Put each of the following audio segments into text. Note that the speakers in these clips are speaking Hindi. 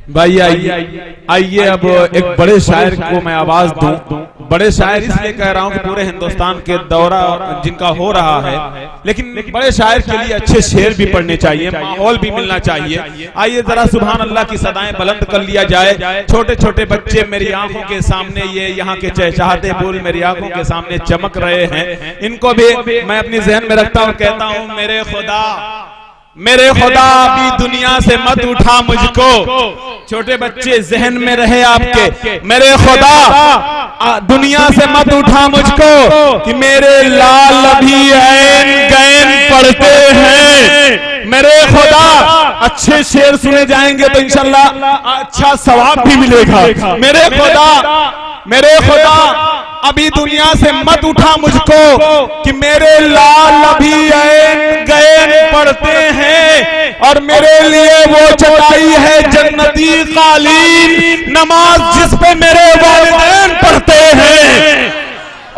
भाई आइए अब एक बड़े शायर को मैं आवाज दूं। बड़े शायर इसलिए कह रहा हूं कि पूरे हिंदुस्तान के दौरा जिनका हो रहा है, लेकिन बड़े शायर के लिए अच्छे शेर भी पढ़ने चाहिए, माहौल भी मिलना चाहिए। आइए जरा सुभान अल्लाह की सदाएं बुलंद कर लिया जाए। छोटे छोटे बच्चे मेरी आंखों के सामने, ये यहाँ के चहचहाते फूल मेरी आंखों के सामने चमक रहे हैं। इनको भी मैं अपनी जहन में रखता हूँ, कहता हूँ मेरे खुदा अभी दुनिया से मत उठा मुझको। छोटे बच्चे जहन में रहे आपके, मेरे खुदा दुनिया से मत उठा मुझको कि मेरे लाल अभी ऐन गैन पढ़ते हैं। मेरे खुदा अच्छे शेर सुने जाएंगे तो इंशाल्लाह अच्छा सवाब भी मिलेगा। मेरे खुदा अभी दुनिया से मत उठा मुझको कि मेरे लाल अभी ऐन गैन पढ़ते हैं और मेरे लिए वो चटाई है जन्नती कालीन, नमाज जिस पे मेरे वालिदैन पढ़ते हैं।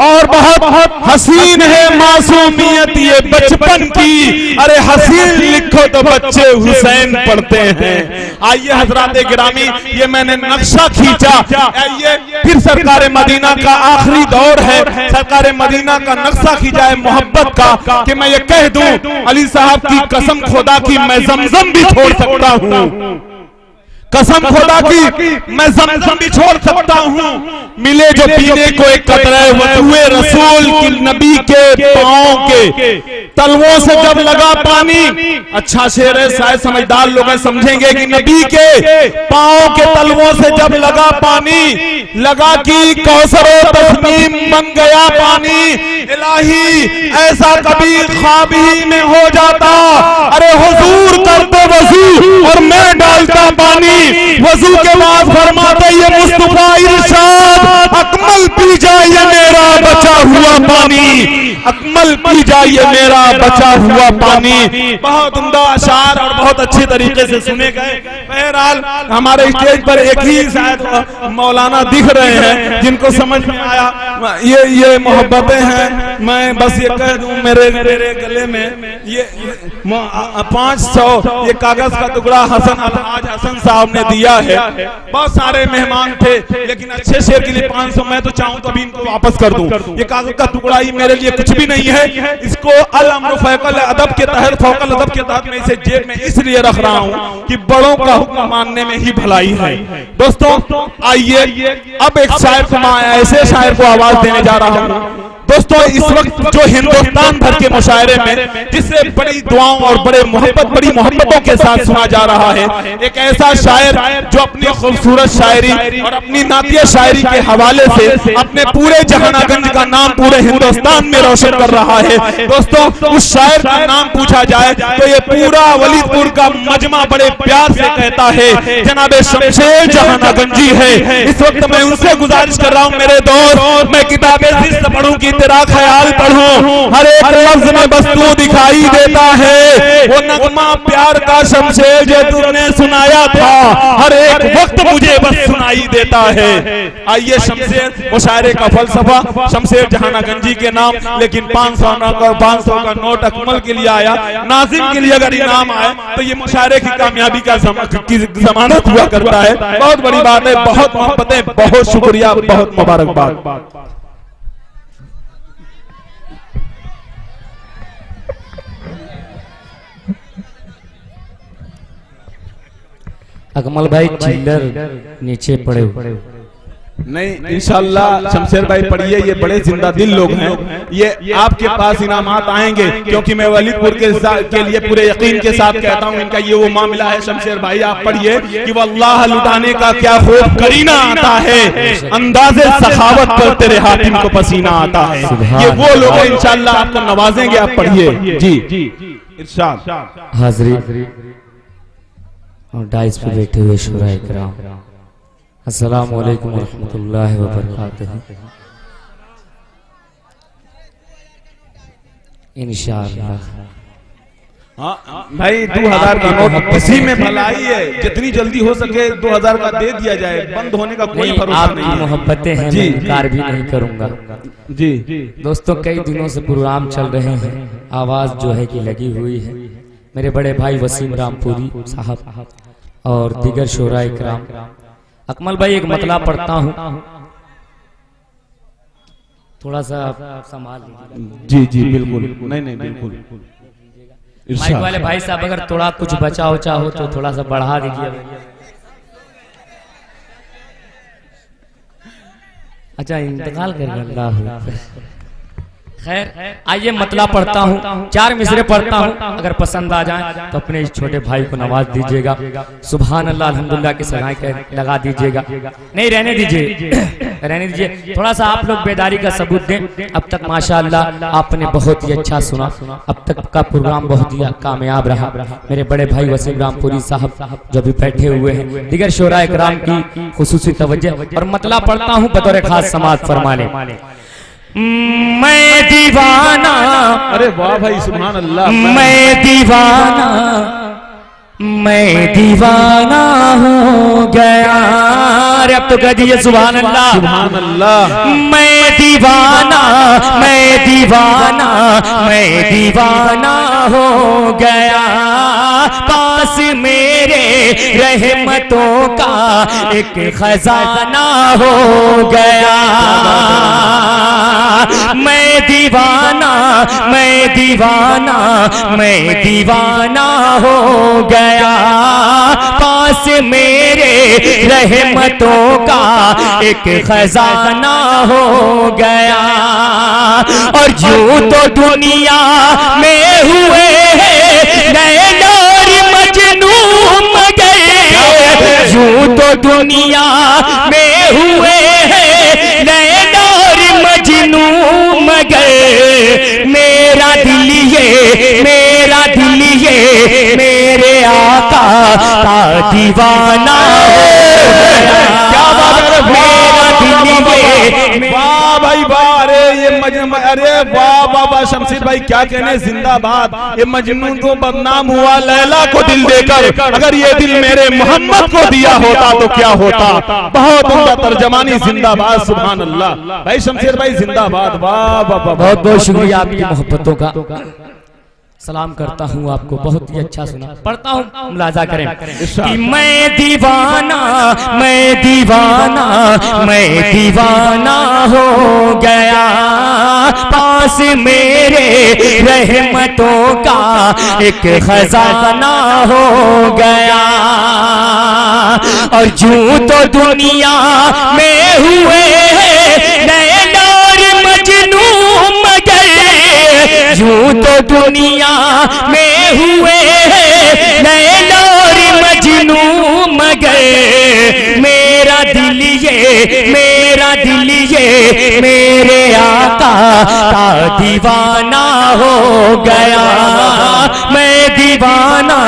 और बहुत हसीन है मासूमियत ये बचपन की, अरे हसीन लिखो तो बच्चे हुसैन पढ़ते हैं। आइए हजरात गिरामी, ये मैंने नक्शा खींचा। आइए फिर सरकार मदीना का आखिरी दौर है, सरकार मदीना का नक्शा खींचा है मोहब्बत का कि मैं ये कह दूं अली साहब की कसम खुदा की मैं जमजम भी छोड़ सकता हूँ, कसम खुदा की मैं ज़मज़म भी छोड़ सकता हूँ। मिले जो पीने को एक कतरा वज़ूए रसूल की नबी के पाँव के तलवों से जब लगा पानी। अच्छा शेर है, शायद समझदार लोग समझेंगे कि नबी के पाँव के तलवों से जब लगा पानी, लगा कि कौसर तस्नीम बन गया पानी। इलाही ऐसा कभी ख्वाब ही में हो जाता, अरे हुजूर करते वज़ू और मैं डालता पानी। वज़ू के बाद फरमाते ये मुस्तफा इरशाद, अकमल पी जाए मेरा बचा हुआ पानी, अकमल पी जाए मेरा बचा हुआ पानी। बहुत उम्दा अशार और बहुत अच्छे तरीके से सुने गए। बहरहाल हमारे स्टेज पर एक ही शायद मौलाना दिख रहे हैं जिनको समझ में आया ये मोहब्बतें हैं। मैं बस ये कह दूं मेरे गले में ये 500 ये कागज का टुकड़ा हसन अलहाज हसन साहब ने दिया है। बहुत सारे मेहमान थे, लेकिन अच्छे शेर के लिए 500 मैं तो चाहूं तो अभी इनको वापस कर दूं। ये कागज का टुकड़ा ही मेरे लिए कुछ भी नहीं है। इसको अल अम्र फौकल अदब के तहत फौकल अदब के तहत मैं इसे जेब में इसलिए रख रहा हूं कि बड़ों का हुक्म मानने में ही भलाई है। दोस्तों आइए अब एक शायर को, मैं ऐसे शायर को आवाज देने जा रहा हूं। दोस्तों इस वक्त जो हिंदुस्तान भर के मुशायरे में जिसे बड़ी दुआओं और बड़ी मोहब्बतों के साथ सुना जा रहा है, एक ऐसा शायर जो अपनी खूबसूरत शायरी और अपनी नातिया शायरी के हवाले से अपने पूरे जहानागंज का नाम पूरे हिंदुस्तान में रोशन कर रहा है। दोस्तों उस शायर का नाम पूछा जाए तो ये पूरा वलीदपुर का मजमा बड़े प्यार से कहता है जनाबे शमशेर जहानागंजी है। इस वक्त मैं उनसे गुजारिश कर रहा हूँ मेरे दोस्त, मैं किताबें जिस पढ़ूं की तेरा ख्याल पढ़ूं, हर एक लफ्ज में बस तू दिखाई देता है। वो नगमा प्यार का शमशेर जो तुमने सुनाया था, हर एक वक्त मुझे बस सुनाई देता है। आइए शमशेर मुशायरे का फलसफा शमशेर जहानागंजी के नाम, लेकिन 500 का नोट अकमल के लिए आया, नाजिम के लिए अगर इनाम आए तो ये मुशायरे की कामयाबी का जमानत हुआ करता है। बहुत बड़ी बात है, बहुत मोहब्बतें, बहुत शुक्रिया, बहुत मुबारकबाद। अकमल भाई चिल्लर नीचे पड़े नहीं, इंशाल्लाह शमशेर भाई पढ़िए, ये बड़े जिंदा दिल लोग हैं, ये आपके पास इनामात आएंगे, क्योंकि मैं वलीदपुर के लिए पूरे यकीन के साथ कहता हूं इनका ये वो मामला है। शमशेर भाई आप पढ़िए कि वल्लाह लुटाने का क्या खूब करीना आता है, अंदाजे सखावत करते रहे हातिम को पसीना आता है। ये वो लोग इंशाल्लाह आपको नवाजेंगे। आप पढ़िए जी इरशाद। हाज़िरी और डाइस पे बैठे हुए शुराए किराम, अस्सलामु अलैकुम व रहमतुल्लाहि व बरकातहू। इंशाअल्लाह हाँ भाई 2000 का नोट किसी में भलाई है, जितनी जल्दी हो सके 2000 का दे दिया जाए, बंद होने का कोई भरोसा नहीं है। मोहब्बतें हैं, मैं इनकार भी नहीं करूंगा जी। दोस्तों कई दिनों से प्रोग्राम चल रहे हैं, आवाज जो है कि लगी हुई है। मेरे बड़े भाई वसीम रामपुरी साहब और दीगर शोराए इकराम। अकमल भाई एक मतला पढ़ता हूँ, थोड़ा सा संभाल लीजिए। जी जी बिल्कुल, नहीं नहीं बिल्कुल। माइक वाले भाई साहब अगर थोड़ा कुछ बचा उचा हो तो थोड़ा सा बढ़ा दीजिए। अच्छा इंतकाल कर गया, अल्लाह खैर। आइए मतला पढ़ता हूँ, 4 मिसरे पढ़ता हूँ, अगर पसंद आ जाए तो अपने इस छोटे भाई को नवाज दीजिएगा। सुभान अल्लाह अल्हम्दुलिल्लाह की सगाई लगा दीजिएगा। नहीं रहने दीजिए, रहने दीजिए, थोड़ा सा आप लोग बेदारी का सबूत दें। अब तक माशाअल्लाह आपने बहुत ही अच्छा सुना, अब तक का प्रोग्राम बहुत ही कामयाब रहा। मेरे बड़े भाई वसीम रामपुरी साहब जो भी बैठे हुए हैं, दीगर शोराए इकराम की खुसूसी तवज्जो। और मतला पढ़ता हूँ बतौर खास समाअत फरमा लें। मैं दीवाना, अरे वाह भाई सुभान अल्लाह। मैं दीवाना, मैं दीवाना हो गया। अरे अब तो कह दीजिए सुभान अल्लाह, सुभान अल्लाह। मैं दीवाना, मैं दीवाना, मैं दीवाना हो गया। पास मेरे रहमतों का एक खजाना हो गया। मैं दीवाना, मैं दीवाना, मैं दीवाना हो गया। पास मेरे रहमतों का एक खजाना हो गया। और यूं तो दुनिया में हुए नैना मजनू मगर, यूं तो दुनिया में हुए नैना मजनू मगर, मेरा दिल ये, मेरा दिल ये मेरे आका का दीवाना हो गया। क्या बात है, मेरा दिल ये। वाह भाई वाह, अरे ये अरे वाह वाह वाह शमशीर भाई क्या कहने, जिंदाबाद। ये मजनून तो बदनाम हुआ लैला को दिल देकर, अगर ये दिल मेरे मोहम्मद को दिया होता तो क्या होता। बहुत उम्दा तर्जमानी, जिंदाबाद सुभान अल्लाह। भाई शमशीर भाई जिंदाबाद, वाह वाह वाह। बहुत बहुत शुक्रिया आपकी मोहब्बतों का, सलाम करता हूँ आपको, बहुत ही अच्छा सुना। पढ़ता हूँ, मुलाजा करें कि मैं दीवाना, मैं दीवाना, मैं दीवाना हो गया। पास मेरे रहमतों का एक खजाना हो गया। और यूं तो दुनिया में हुए नैना मजनू मगर, यूं तो दुनिया में हुए नैना मजनू मगर, मेरा दिल ये, मेरा दिल ये मेरे आका का दीवाना हो गया। मैं दीवाना,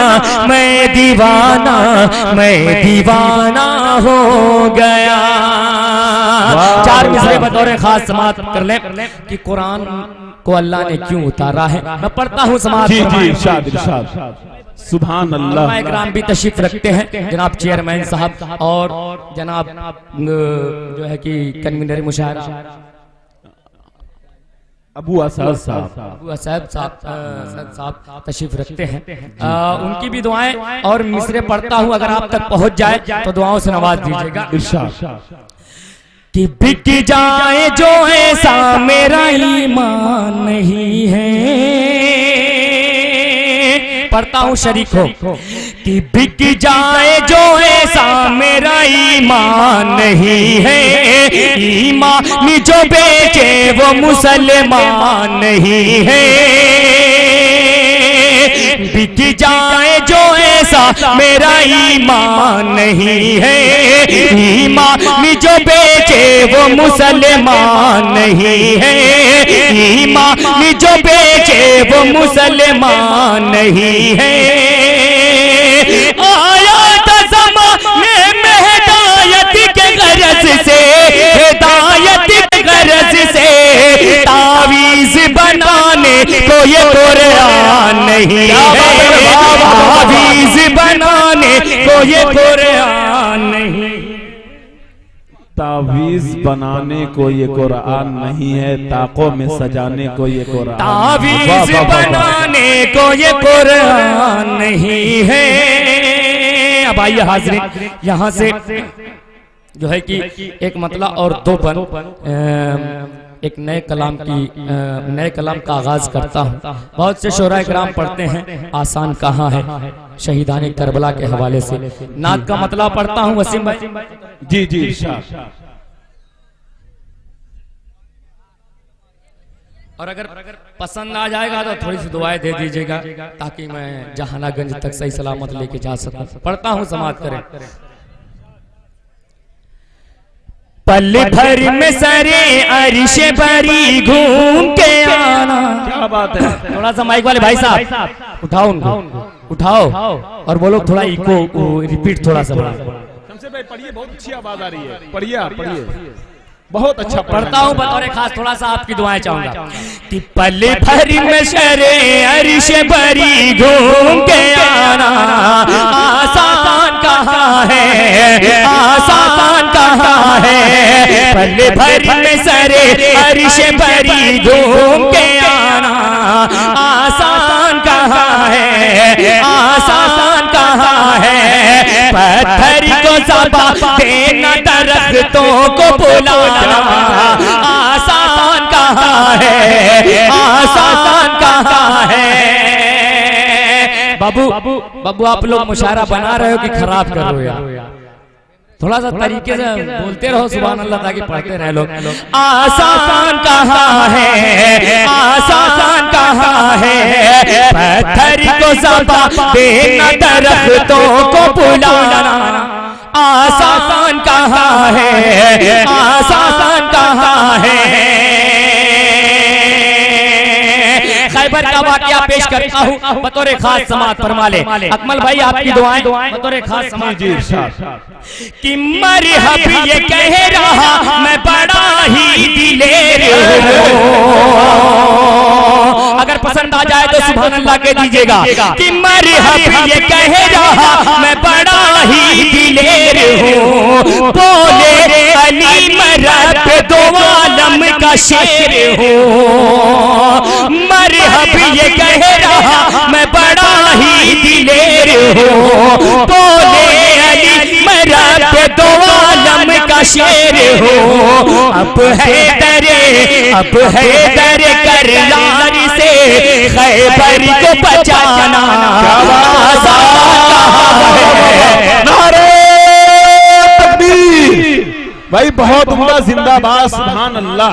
मैं दीवाना, मैं दीवाना हो गया। 4 मिसरे बतौर खास समाअत कर लें कि कुरान को अल्लाह ने क्यों उतारा है। मैं पढ़ता हूँ समाअत। जी जी इरशाद इरशाद, सुभान अल्लाह। इकराम भी तशरीफ रखते हैं, जनाब चेयरमैन साहब और जनाब जो है कि कन्वीनर मुशायरा अबू असद साहब तशरीफ रखते हैं। उनकी भी दुआएं और मिसरे पढ़ता हूँ, अगर आप तक पहुंच जाए तो दुआओं से नवाज दीजिएगा। इरशाद कि बिक जाए जो ऐसा मेरा ईमान नहीं है। पढ़ता हूँ शरीक हो कि बिक जाए जो ऐसा मेरा ईमान नहीं है। ईमान जो बेचे वो मुसलमान नहीं है। बिक जाए जो ऐसा मेरा ईमान नहीं है। ईमान जो बेचे वो मुसलमान नहीं है। ईमान जो बेचे वो मुसलमान नहीं है। आया था ज़माने में हिदायत के गरज से, हिदायत के गरज से तावीज़ बनाने को ये कुरान नहीं है। तावीज़ बनाने को ये कुरान नहीं। तावीज़ बनाने को ये कुरान नहीं है, ताकों में सजाने को ये कुरान। तावीज़ बनाने को ये कुरान नहीं है। अब आइए हाज़रीन, यहाँ से जो है कि एक मतला और दो बन एक नए कलाम का आगाज करता हूँ। बहुत से शोरा इकराम पढ़ते हैं आसान कहाँ है, शहीदान करबला के हवाले से नात का मतला पढ़ता हूँ। वसीम भाई जी जी और अगर पसंद आ जाएगा तो थोड़ी सी दुआएं दे दीजिएगा ताकि मैं जहानागंज तक सही सलामत लेके जा सकूं। पढ़ता हूँ, समाप्त करें। पल भर में सरे अर्श बरी घूम के आना। क्या बात है। थोड़ा सा माइक वाले भाई साहब उठाओ उनको, उठाओ और बोलो थोड़ा इको रिपीट थोड़ा सा बड़ा। शमशेर भाई पढ़िए, बहुत अच्छी आवाज आ रही है, पढ़िए पढ़िए, बहुत अच्छा पढ़ता हूँ। बतौर खास थोड़ा सा आपकी दुआएं चाहूंगा कि पल भर में शरे अर्श बरी घूम के आना आसान कहाँ है, आसान कहाँ है। पल भर में सरे अर्श बरी घूम के आना आसान कहाँ है, आसान कहाँ है। पत्थर को ज़बा देना, दरख्तों को बुलाना आसान कहाँ है, आसान कहाँ है। बाबू आप लोग मुशायरा बना रहे हो कि खराब कर रहे हो यार? थोड़ा सा तरीके से बोलते रहो सुभान अल्लाह ताकि पढ़ते रहे लोग। आसान कहाँ है, आसान कहाँ है। पत्थर को ज़बा देना, दरख्तों को बुलाना आसान कहाँ है, आसान कहाँ है। खैबर का वाकया पेश करता हूँ बतौर खास समाअत फरमा ले। अकमल भाई आपकी दुआएं बतौर खास समाअत कि मरहब ये कह रहा मैं बड़ा ही दिलेर हूँ। अगर पसंद आ जाए तो सुभान अल्लाह कह दीजिएगा कि मरहब ये कह रहा मैं बड़ा ही दिलेर हूँ। बोले अली मरहब दो आलम का शेर हूँ। मरहब ये कह रहा मैं बड़ा ही दिलेर हूँ। बोले अली मरहब दो आलम का शेर हूँ। अब है दरे कर लारी से खैबर को बचाना नारे तकबीर। भाई बहुत उम्दा, जिंदाबाद, सुभान अल्लाह।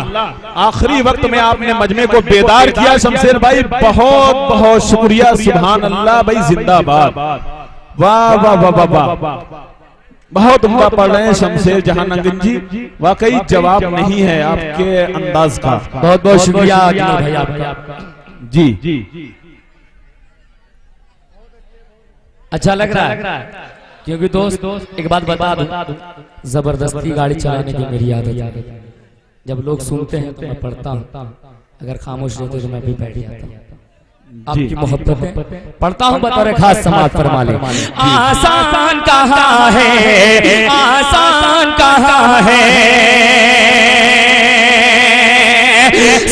आखिरी वक्त में आपने मजमे को बेदार किया शमशेर भाई, बहुत बहुत शुक्रिया, सुभान अल्लाह भाई, जिंदाबाद। वाह वाह वाह वाह वाह, बहुत उम्दा पढ़ रहे हैं शमशेर जहानागंज जी, वाकई जवाब नहीं है आपके अंदाज का। बहुत बहुत शुक्रिया भाई आपका जी। अच्छा लग रहा है क्योंकि दोस्त एक बात बता दूं, जबरदस्ती गाड़ी चलाने की मेरी आदत है। जब लोग सुनते हैं तो मैं पढ़ता हूँ, अगर खामोश रहते तो मैं भी बैठ जाता हूँ। आपकी मोहब्बत है, पढ़ता हूँ बतौर खास समाअत फरमा ले। आसान कहाँ है, आसान कहाँ है।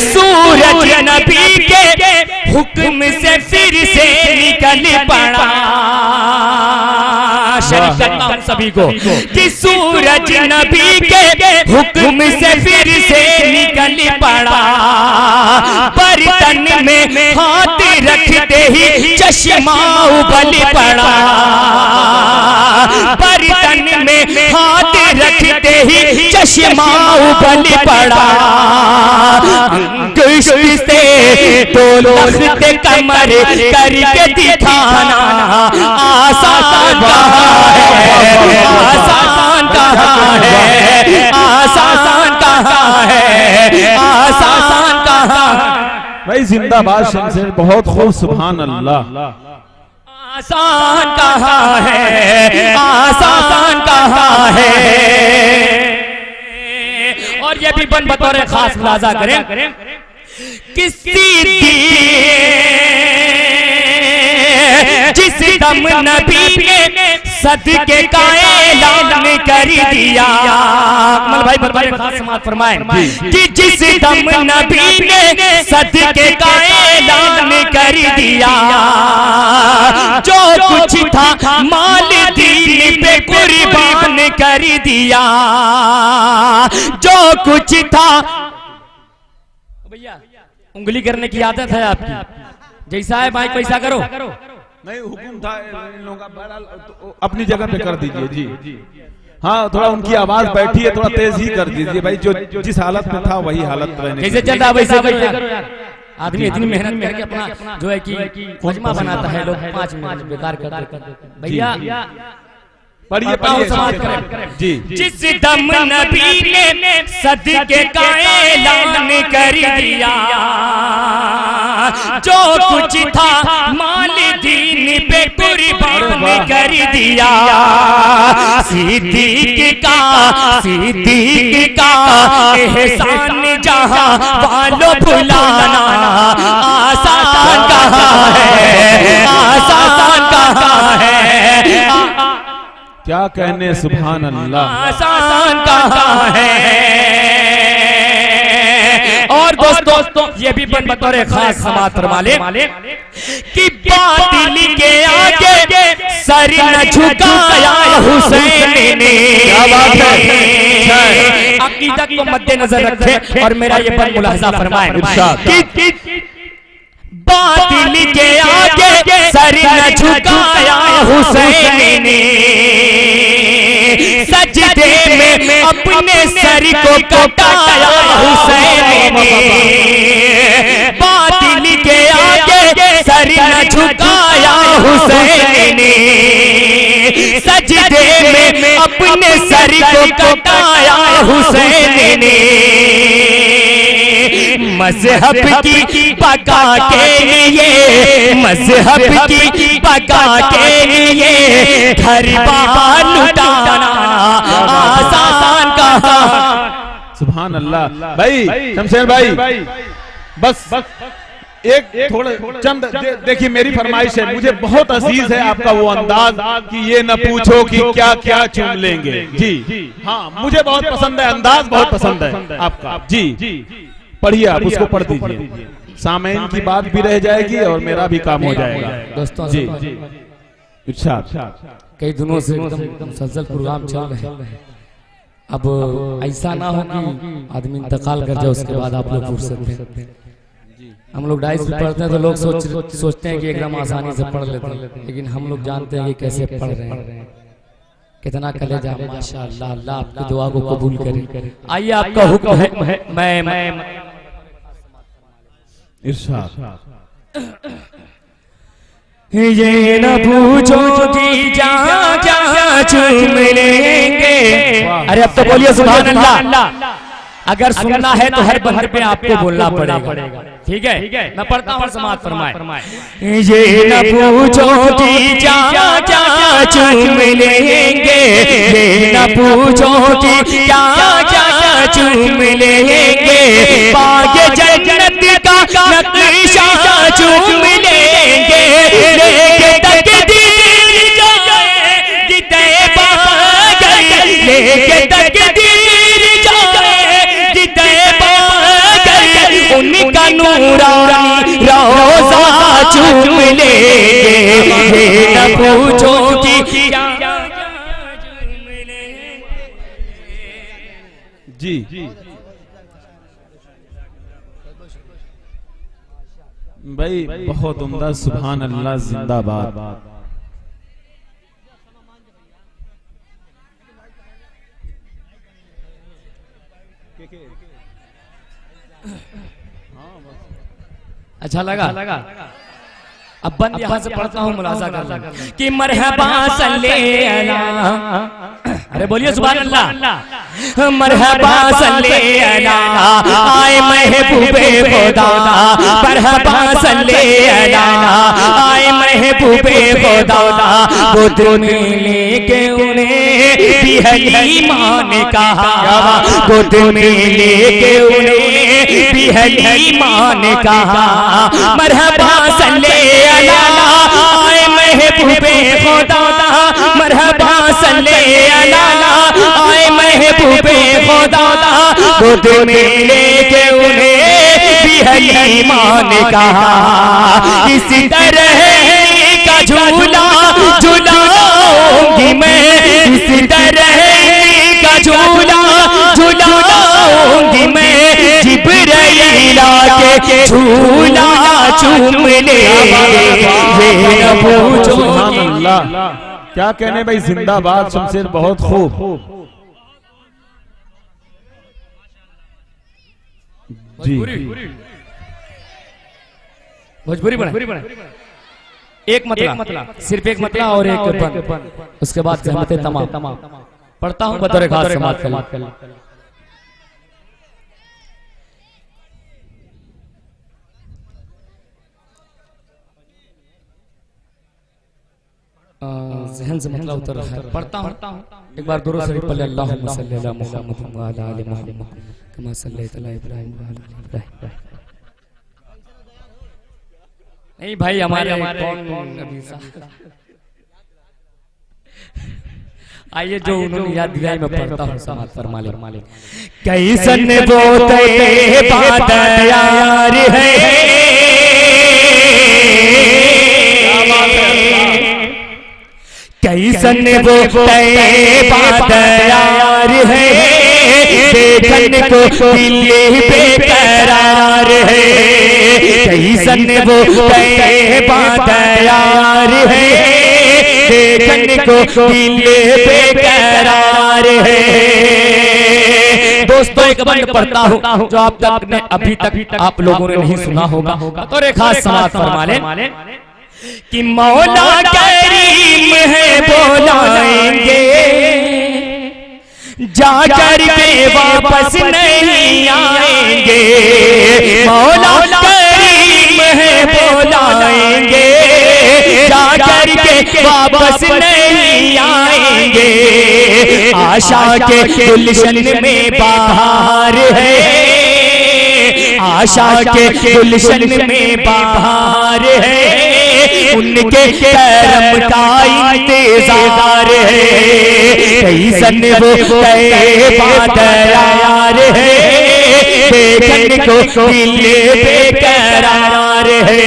सूरज नबी के हुक्म से फिर से निकल पड़ा। शरीक करता हूं सभी को कि सूरज नबी के हुक्म से फिर से निकल पड़ा। बर्तन में हाथ रखते ही चश्मा उबल पड़ा। बर्तन में हाथ रखते ही चश्मा उबल पड़ा। अंगुष्ठ से तो लख्त कमर करके दिखाना आसान कहाँ है, आसान कहाँ है, आसान कहाँ है, आसान कहाँ। भाई जिंदाबाद शमशेर, बहुत खूब, सुभान अल्लाह। आसान कहाँ है, आसान कहाँ है। और ये भी बन बतौर खास मुलाजा करें किसी जिस दम नबी ने सदके का ऐलान कर दिया। अकमल भाई बतौर खास समाअत फरमाएं कि जिस दम नबी ने सदके का ऐलान कर दिया। जो कुछ था माल दीन कुर्बान कर दिया, जो कुछ था। भैया उंगली करने की आदत है आपकी, जैसा है माइक वैसा करो। नहीं हुक्म था इन लोगों का, तो अपनी जगह पे कर दीजिए जी। हाँ थोड़ा उनकी आवाज बैठी है, थोड़ा तेज ही कर दीजिए भाई, जो जिस हालत में था वही हालत रहने। जैसे चल रहा वैसे करो यार। आदमी इतनी मेहनत करके अपना जो है कि मजमा बनाता है, लोग 5 मिनट बेकार कर देते हैं। भैया पढ़िए जी। जिस दम नबी ने सदके का ऐलान कर दिया, जो कुछ था माल दीन पे कुर्बान कर दिया, सिद्दीक का एहसान जहां वालों भुलाना आसान कहाँ है, आसान कहाँ है। क्या कहने सुभान अल्लाह, आसान कहाँ है। और दोस्तों ये भी बतौर खास समात फरमाले कि बातिल के आगे सर न झुकाया हुसैन ने। क्या बात है, अकीदत को मद्देनजर रखे और मेरा ये बन मुलाहजा फरमाए कि बातिल के आगे सर न झुकाया हुसैन ने, सजदे में अपने सर को कटाया हुसैन ने। बातिल के आगे सर न झुकाया हुसैन ने, सजदे में अपने सर को कटाया हुसैन ने। मजहब की बका के लिए, मजहब की बका के लिए घर बार लुटाना आसान कहाँ। सुभान अल्लाह। भाई शमशेर भाई बस एक थोड़े चंद देखिए, मेरी फरमाइश है, मुझे बहुत अजीज है आपका वो अंदाज कि ये न पूछो कि क्या क्या चुन लेंगे जी। हाँ मुझे बहुत पसंद है, अंदाज बहुत पसंद है आपका जी। पढ़िए आप उसको पढ़ दीजिए, सामईन की बात भी रह जाएगी और मेरा भी काम हो जाएगा दोस्तों जी। अच्छा कई दिनों से एकदम मुसलसल प्रोग्राम चल रहे हैं, अब ऐसा ना हो कि आदमी इंतकाल कर जाए उसके बाद आप लोग फुर्सत में। हम लोग डाइस भी पढ़ते हैं तो लोग सोचते हैं कि एकदम आसानी से पढ़ लेते हैं, लेकिन हम लोग जानते हैं कि कैसे पढ़ रहे हैं, कितना कलेजा। माशाअल्लाह, अल्लाह आपकी दुआ को कबूल करे। आइए आपका हुक्म है, मैं इरशाद। ये न पूछो कि जहाँ चूम लेंगे। अरे अब तो बोलिए सुभान अल्लाह। अगर सुनना है तो हर बंदे पे आपको बोलना पड़ेगा, ठीक है। मैं पढ़ता हूँ, समात फरमाए। ये न पूछो कि क्या चूम लेंगे, ये न पूछो कि क्या चूम लेंगे, बागे जन्नत का नक्शा चूम लेंगे, लेके तकदीर जाए जिते बागे, लेके तकदीर जाए जिते बागे, उनका नूरानी रोज़ा चूम लेंगे। ये न पूछो कि क्या चूम लेंगे जी। भाई बहुत उम्दा, सुभान अल्लाह, जिंदाबाद। अच्छा लगा। अब बंद यहाँ से पढ़ता हूँ, मुलाजा कर कि मरहबा सल्ले अला। अरे बोलिए सुभान अल्लाह। मरहबा सल्ले अला आए महबूबे खुदा, मरहबा सल्ले अला आए महबूबे खुदा। गोद में लेके उन्हें भी हलीमा ने कहा, गोद में लेके उन्हें भी हलीमा ने कहा। मरहबा सल्ले अला आए महबूबे खुदा, मरहबा सल्ले अला आए महबूबे खुदा। गोद में लेके उन्हें भी हलीमा ने कहा। इसी तरह का झूला झूलाऊंगी मैं, इसी तरह के झूला चूम ले, ये न पूछो। सुभान अल्लाह, क्या कहने भाई, जिंदाबाद शमशेर, बहुत खूब जी। भोजपुरी बना एक मतला, सिर्फ एक मतला और एक बंद, उसके बाद सहमत तमाम पढ़ता हूँ बतौर खास समाप्त कर। ज़हन से मतलब उतर रहा है, पढ़ता हूँ एक बार दुरूद शरीफ पढ़ ले। अल्लाहुम्मा सल्ली अला मुहम्मद व अला आलि मुहम्मद कमा सल्लैता अला इब्राहीम व अला आलि इब्राहीम। नहीं भाई, हमारे कौन अभी आइए, जो उन्होंने याद दिलाई मैं पढ़ता हूँ, समाप्त फरमा ले। कैसन वो बात यार है, कैसन वो बात यार है, देखन को दिल बेकरार है। कैसन वो बात यार है, देखन को दिल बेकरार है। दोस्तों एक बंद पढ़ता हूँ जो आप तक ने अभी तक आप लोगों ने नहीं सुना होगा, तो एक खास समाप्त फरमा ले कि मौला करीम है बोलाएंगे, जाकर के वापस नहीं आएंगे। मौला करीम है बोलाएंगे, जाकर के वापस नहीं आएंगे। आशा के गुलशन में बहार है, आशा के गुलशन में बहार है, उनके करम का इंतजार है। कैसन वो बात यार है, देखन को दिल बेकरार है।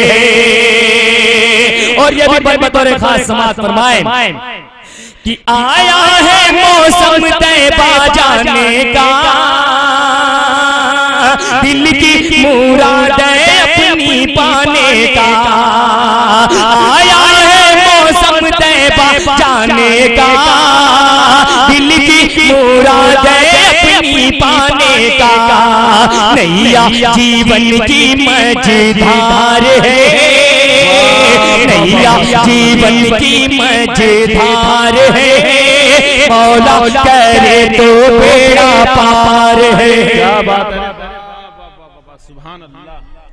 और ये भी बतौर खास समाप्त फरमाए कि आया है मौसम तैबा जाने का, दिल की मुरादें अपनी पाने का। आया है मौसम तैबा जाने का, दिल की मुरादें अपनी पाने का। नैया जीवन की मझधार है, नैया जीवन की मझधार है। मौला करे तो बेड़ा पार है। क्या बात है, सुभान अल्लाह।